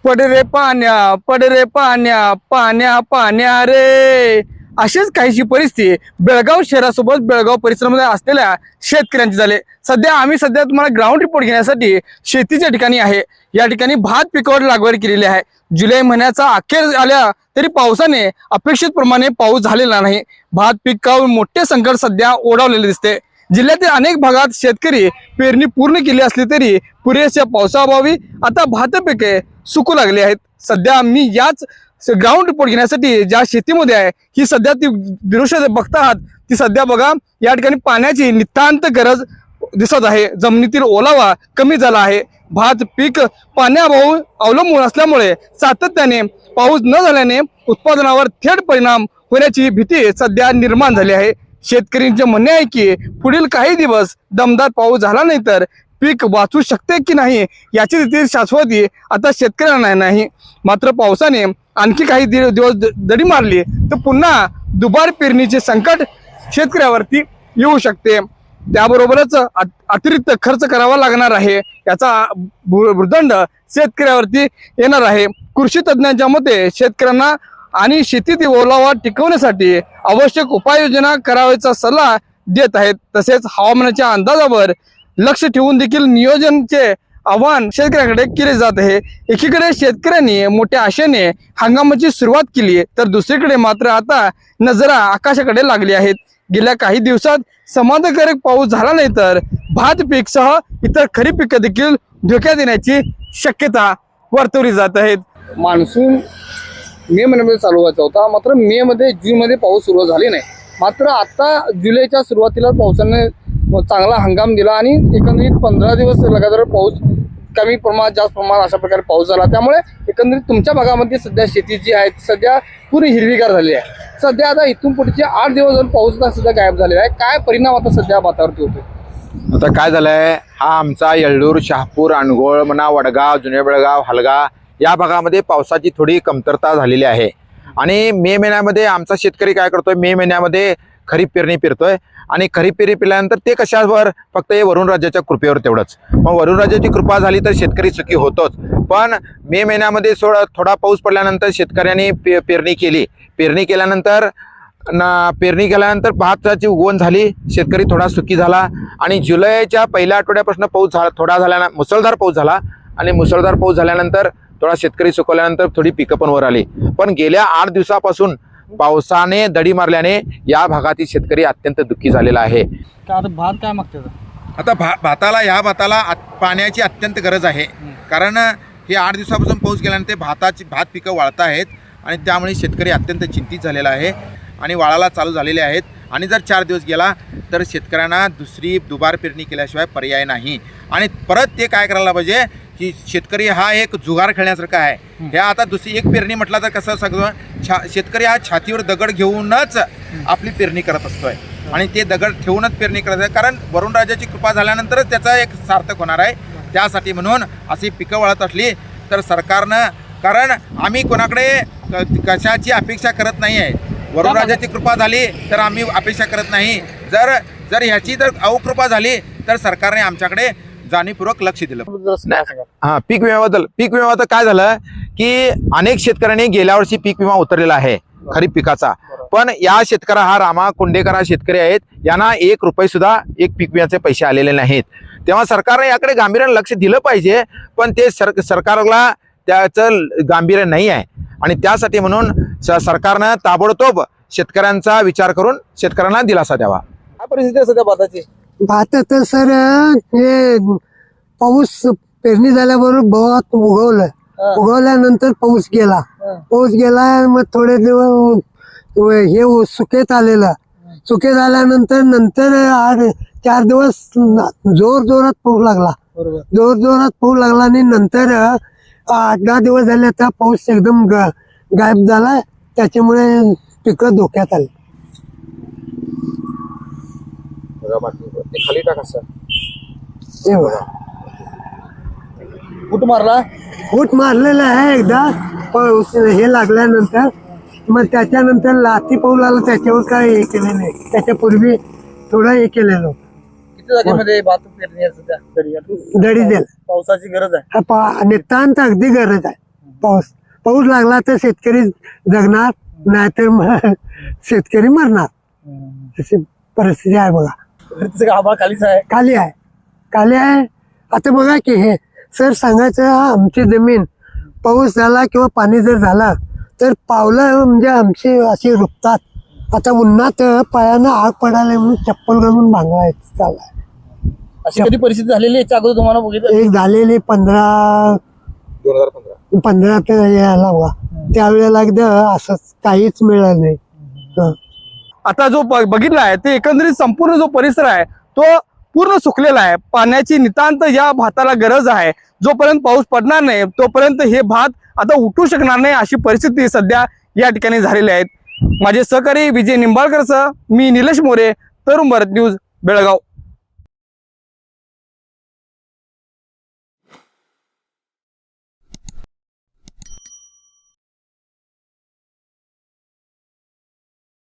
पड रे पाण्या पड रे पाण्या पाण्या पाण्या रे, अशीच काहीशी परिस्थिती बेळगाव शहरासोबत बेळगाव परिसरामध्ये असलेल्या शेतकऱ्यांची झाले. आम्ही तुम्हाला ग्राउंड रिपोर्ट घेण्यासाठी शेतीच्या ठिकाणी आहे. या ठिकाणी भात पिकावर लागवड केलेली आहे. जुलै महिन्याचा अखेर आल्या तरी पावसाने अपेक्षित प्रमाणे पाऊस झालेला नाही. भात पिकावर मोठे संकट सध्या ओढावलेले दिसते. जिल्ह्यातील अनेक भागात शेतकरी पेरणी पूर्ण केली असली तरी पुरेशा पावसाअभावी आता भात पिके सुकू लागली आहेत. सध्या मी याच ग्राउंड रिपोर्ट घेण्यासाठी ज्या शेतीमध्ये आहे ही सध्या ती दृश्य बघता आहात ती सध्या बघा. या ठिकाणी पाण्याची नितांत गरज दिसत आहे. जमिनीतील ओलावा कमी झाला आहे. भात पीक पाण्याअभावी अवलंबून असल्यामुळे सातत्याने पाऊस न झाल्याने उत्पादनावर थेट परिणाम होण्याची भीती सध्या निर्माण झाली आहे. शेतकऱ्यांचे म्हणणे आहे की पुढील काही दिवस दमदार पाऊस झाला नाही तर पीक वाचू शकते की नाही याची देखील शाश्वती आता शेतकऱ्यांना नाही. मात्र पावसाने आणखी काही दिवस दडी मारली तर पुन्हा दुबार पेरणीचे संकट शेतकऱ्यावरती येऊ शकते. त्याबरोबरच अतिरिक्त खर्च करावा लागणार आहे. याचा भुर्दंड शेतकऱ्यावरती येणार आहे. कृषी तज्ज्ञांच्या मते शेतकऱ्यांना आणि शेतीतील ओलावा टिकवण्यासाठी आवश्यक उपाययोजना करायचा सल्ला देत आहेत. तसेच हवामानाच्या अंदाजावर लक्ष ठेवून देखील नियोजनाचे आव्हान शेतकऱ्यांकडे केले जात आहे. एकीकडे शेतकऱ्यांनी मोठ्या आशेने हंगामाची सुरुवात केली तर दुसरीकडे मात्र आता नजरा आकाशाकडे लागली आहेत. गेल्या काही दिवसात समाधानकारक पाऊस झाला नाही तर भात पीक सह इतर खरीप पिके देखील धोक्यात येण्याची शक्यता वर्तवली जात आहेत. मान्सून मे महिन्यामध्ये चालू व्हायचा होता, मात्र मे मध्ये जून मध्ये पाऊस सुरुवात झाली नाही. मात्र आता जुलैच्या सुरुवातीला पावसाने चांगला हंगाम दिला आणि एकंदरीत 15 दिवस लगातार पाऊस कमी प्रमाणात जास्त प्रमाणात अशा प्रकारे पाऊस झाला. त्यामुळे एकंदरीत तुमच्या भागामध्ये सध्या शेती जी आहे सध्या पुरी हिरवीगार झाली आहे. सध्या आता इथून पुढचे 8 दिवस जर पाऊस सुद्धा गायब झालेला आहे. काय परिणाम आता सध्या वातावरती होतो? आता काय झालंय, हा आमचा येळ्ळूर, शहापूर, अनगोळ म्हणा, वडगाव, जुने बेळगाव, हलगा या भागामध्ये पावसाची थोडी कमतरता झालेली आहे. आणि मे महिन्यामध्ये आमचा शेतकरी काय करतोय, मे महिन्यामध्ये खरीप पेरणी पेरतोय आणि खरीप पेरणी पेरल्यानंतर ते कशावर, फक्त हे वरुण राजाच्या कृपेवर तेवढंच. मग वरुण राजाची कृपा झाली तर शेतकरी सुखी होतोच. पण मे महिन्यामध्ये थोडा पाऊस पडल्यानंतर शेतकऱ्यांनी पेरणी केली. पेरणी केल्यानंतर भाताची उगवण झाली, शेतकरी थोडा सुखी झाला. आणि जुलैच्या पहिल्या आठवड्यापासून पाऊस थोडा झाला, मुसळधार पाऊस झाला. आणि मुसळधार पाऊस झाल्यानंतर थोडा शेतकरी सुकवल्यानंतर थोडी पिकं पण वर आली. पण गेल्या 8 दिवसापासून पावसाने दडी मारल्याने या भागातील शेतकरी अत्यंत दुःखी झालेला आहे. आता भात काय मागते आता ह्या भाताला पाण्याची अत्यंत गरज आहे. कारण हे 8 दिवसापासून पाऊस गेल्यानंतर भात पिकं वाळत आहेत आणि त्यामुळे शेतकरी अत्यंत चिंतित झालेला आहे आणि वाळाला चालू झालेले आहेत. आणि जर 4 दिवस गेला तर शेतकऱ्यांना दुबार पेरणी केल्याशिवाय पर्याय नाही. आणि परत ते काय करायला पाहिजे की शेतकरी हा एक जुगार खेळण्यासारखा आहे. ह्या आता दुसरी एक पेरणी म्हटलं तर कसं सगळं शेतकरी हा छातीवर दगड घेऊनच आपली पेरणी करत असतोय आणि ते दगड ठेवूनच पेरणी करत आहे. कारण वरुण राजाची कृपा झाल्यानंतरच त्याचा एक सार्थक होणार आहे. त्यासाठी म्हणून अशी पिकं वळत असली तर सरकारनं, कारण आम्ही कोणाकडे कशाची अपेक्षा करत नाही आहे. वरुण राजाची कृपा झाली तर आम्ही अपेक्षा करत नाही. जर ह्याची जर अवकृपा झाली तर सरकारने आमच्याकडे जाणीवपूर्वक लक्ष दिलं. हा, पीक विम्याबद्दल काय झालं की अनेक शेतकऱ्यांनी गेल्या वर्षी पीक विमा उतरलेला आहे खरीप पिकाचा. पण या शेतकऱ्या हा रामा कुंडेकर हा शेतकरी आहेत, यांना 1 रुपये सुद्धा एक पीक विम्याचे पैसे आलेले नाहीत. तेव्हा सरकारने याकडे गांभीर्याने लक्ष दिलं पाहिजे, पण ते सरकारला त्याचं गांभीर्य नाही आहे. आणि त्यासाठी म्हणून सरकारनं ताबडतोब शेतकऱ्यांचा विचार करून शेतकऱ्यांना दिलासा द्यावा. काय परिस्थिती आहे सध्या भाताची? भात तर सर हे पाऊस पेरणी झाल्याबरोबर भात उगवल्यानंतर पाऊस गेला मग थोडे दिवस हे सुकेत आलेलं. सुकेत आल्यानंतर 4 दिवस जोरात पाऊस लागला आणि नंतर 8-10 दिवस झाले आता पाऊस एकदम गायब झाला. त्याच्यामुळे पिकं धोक्यात आली. खाली टाका सर. फूट मारलेला आहे एकदा पाऊस हे लागल्यानंतर. मग त्याच्यानंतर लाती पाऊस आला त्याच्यावर काय हे केलं नाही. त्याच्यापूर्वी थोडं हे केलेलं. किती जागेमध्ये भात पेरणी आहे सध्या? दडी देल पावसाची गरज आहे. नितांत अगदी गरज आहे. पाऊस पाऊस लागला तर शेतकरी जगणार, नाहीतर मग शेतकरी मरणार. अशी परिस्थिती आहे बघा. आभाळ खालीच आहे. खाली आहे, खाली आहे. आता बघा की हे सर सांगायचं, आमची जमीन पाऊस झाला किंवा पाणी जर झाला तर पावलं म्हणजे आमची अशी रुपतात. आता उन्हात पायानं आग पडायला म्हणून चप्पल घालून भांगवायचं चाललाय. अशी कधी परिस्थिती झालेली याच्या अगोदर तुम्हाला बघितलं? एक झालेली 15 तर यायला बघा, त्यावेळेला एकदा असंच काहीच मिळालं नाही. हं. आता जो बघितला आहे ते एकंदरीत संपूर्ण जो परिसर आहे तो पूर्ण सुकलेला आहे. पाण्याची नितांत या भाताला गरज आहे. जोपर्यंत पाऊस पडणार नाही तोपर्यंत हे भात आता उठू शकणार नाही, अशी परिस्थिती सध्या या ठिकाणी झालेली आहे. माझे सहकारी विजय निंबाळकरसह मी निलेश मोरे, तरुण भारत न्यूज, बेळगाव.